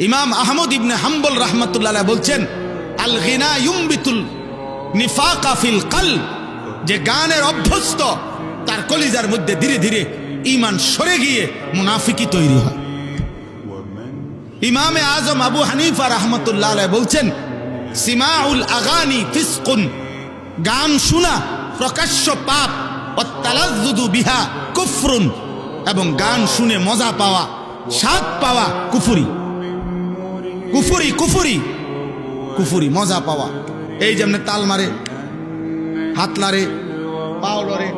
ইমাম আহমদ ইবনে হাম্বল রাহমাতুল্লাহ আলাইহি বলছেন, আল গিনা ইউমবিতুল নিফাকা ফিল কলব, যে গানের অভ্যস্ত তার কলিজার মধ্যে ধীরে ধীরে ঈমান সরে গিয়ে মুনাফিকি তৈরি হয়। ইমামে আজম আবু হানিফা রাহমাতুল্লাহ আলাইহি বলছেন, সিমাউল আগানি ফিসকুন, গান শোনা প্রকাশ্য পাপ, ওয়াত্তালাজ্জুদু বিহা কুফরুন, এবং গান শুনে মজা পাওয়া, স্বাদ পাওয়া কুফরি। কুফরি কুফরি কুফরি, মজা পাওয়া। এই যেমন তাল মারে, হাত লারে, পাও লড়ে,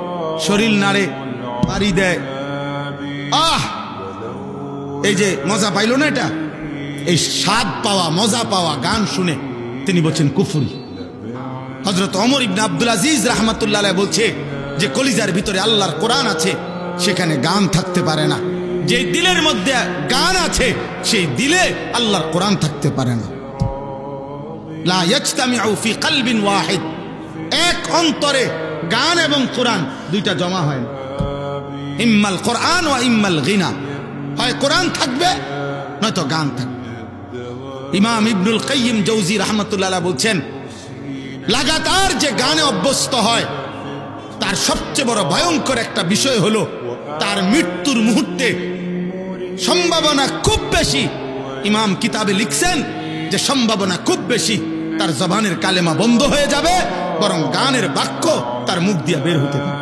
শরীর নাড়ে, বাড়ি দেয়, এই যে মজা পাইল না, এটা এই স্বাদ পাওয়া, মজা পাওয়া গান শুনে, তিনি বলছেন কুফরি। হযরত ওমর ইবনে আব্দুল আজিজ রাহমাতুল্লাহ আলাইহি বলছে যে কলিজার ভিতরে আল্লাহর কোরআন আছে, সেখানে গান থাকতে পারে না। যে দিলের মধ্যে গান আছে, সেই দিলে আল্লাহর কোরআন থাকতে পারে না। লা ইয়াজতামিউ ফি কলবিন ওয়াহিদ, এক অন্তরে গান এবং কোরআন দুইটা জমা হয় না। ইম্মাল কোরআন ওয়া ইম্মাল গিনা, হয় কোরআন থাকবে নয়তো গান থাকবে। ইমাম ইবনুল কাইয়িম জৌজি রাহমাতুল্লাহ আলাইহি বলছেন, লাগাতার যে গানে অভ্যস্ত হয় তার সবচেয়ে বড় ভয়ঙ্কর একটা বিষয় হলো তার মৃত্যুর মুহূর্তে সম্ভাবনা খুব বেশি। ইমাম কিতাবে লিখছেন যে সম্ভাবনা খুব বেশি তার জবানের কালেমা বন্ধ হয়ে যাবে, বরং গানের বাক্য তার মুখ দিয়ে বের হতে পারে।